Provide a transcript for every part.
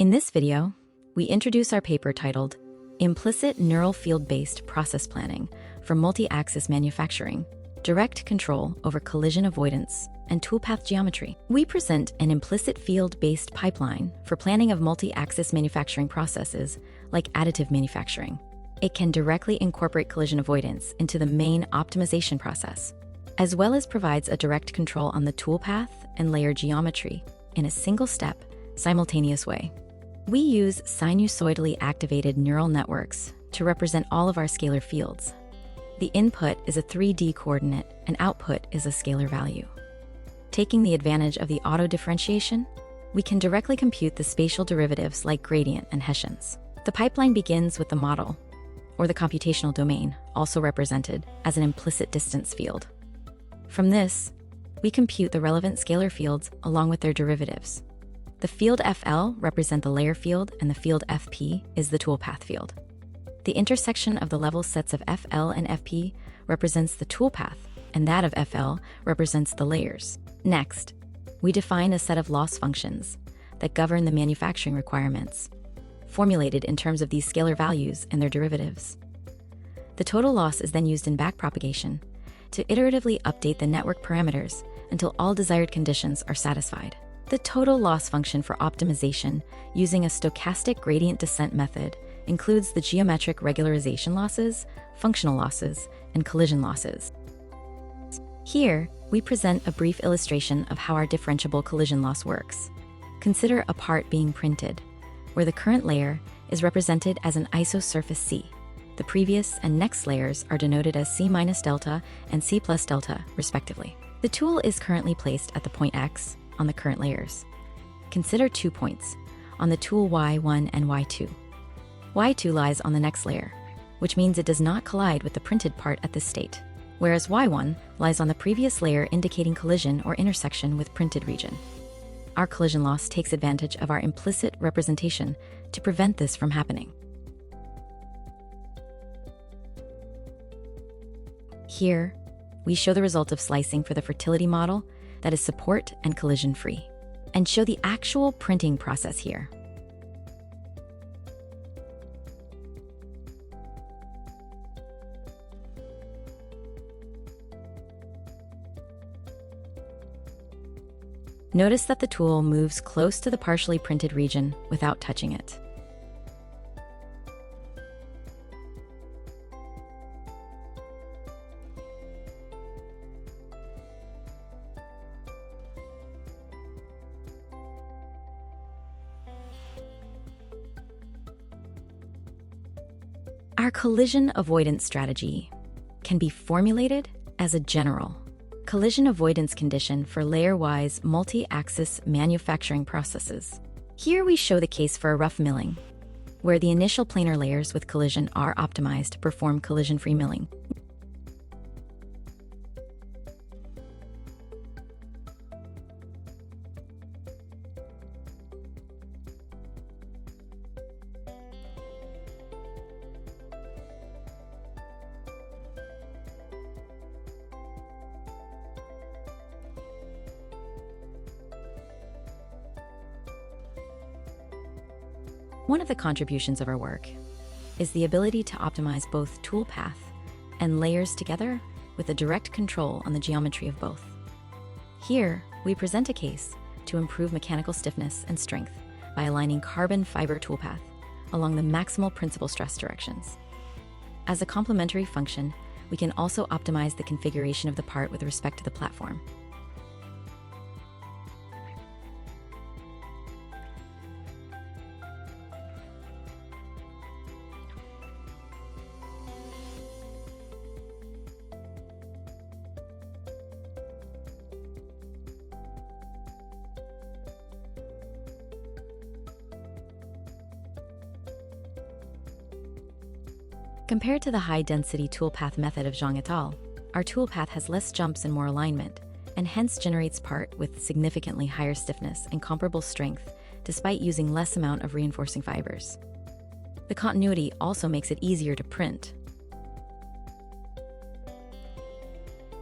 In this video, we introduce our paper titled Implicit Neural Field-Based Process Planning for Multi-Axis Manufacturing, Direct Control over Collision Avoidance and Toolpath Geometry. We present an implicit field-based pipeline for planning of multi-axis manufacturing processes like additive manufacturing. It can directly incorporate collision avoidance into the main optimization process, as well as provides a direct control on the toolpath and layer geometry in a single-step, simultaneous way. We use sinusoidally activated neural networks to represent all of our scalar fields. The input is a 3D coordinate and output is a scalar value. Taking the advantage of the auto-differentiation, we can directly compute the spatial derivatives like gradient and Hessians. The pipeline begins with the model, or the computational domain, also represented as an implicit distance field. From this, we compute the relevant scalar fields along with their derivatives. The field FL represent the layer field and the field FP is the toolpath field. The intersection of the level sets of FL and FP represents the toolpath, and that of FL represents the layers. Next, we define a set of loss functions that govern the manufacturing requirements, formulated in terms of these scalar values and their derivatives. The total loss is then used in backpropagation to iteratively update the network parameters until all desired conditions are satisfied. The total loss function for optimization using a stochastic gradient descent method includes the geometric regularization losses, functional losses, and collision losses. Here, we present a brief illustration of how our differentiable collision loss works. Consider a part being printed, where the current layer is represented as an isosurface C. The previous and next layers are denoted as C minus delta and C plus delta, respectively. The tool is currently placed at the point X on the current layers. Consider 2 points on the tool Y1 and Y2. Y2 lies on the next layer, which means it does not collide with the printed part at this state, whereas Y1 lies on the previous layer indicating collision or intersection with printed region. Our collision loss takes advantage of our implicit representation to prevent this from happening. Here, we show the result of slicing for the fertility model that is support and collision-free, and show the actual printing process here. Notice that the tool moves close to the partially printed region without touching it. Our collision avoidance strategy can be formulated as a general collision avoidance condition for layer-wise multi-axis manufacturing processes. Here we show the case for a rough milling, where the initial planar layers with collision are optimized to perform collision-free milling. One of the contributions of our work is the ability to optimize both toolpath and layers together with a direct control on the geometry of both. Here, we present a case to improve mechanical stiffness and strength by aligning carbon fiber toolpath along the maximal principal stress directions. As a complementary function, we can also optimize the configuration of the part with respect to the platform. Compared to the high-density toolpath method of Zhang et al., our toolpath has less jumps and more alignment, and hence generates part with significantly higher stiffness and comparable strength despite using less amount of reinforcing fibers. The continuity also makes it easier to print.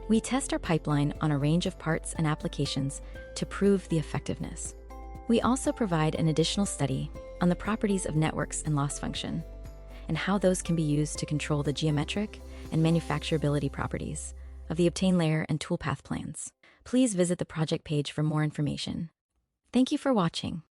We test our pipeline on a range of parts and applications to prove the effectiveness. We also provide an additional study on the properties of networks and loss function, and how those can be used to control the geometric and manufacturability properties of the obtain layer and toolpath plans. Please visit the project page for more information. Thank you for watching.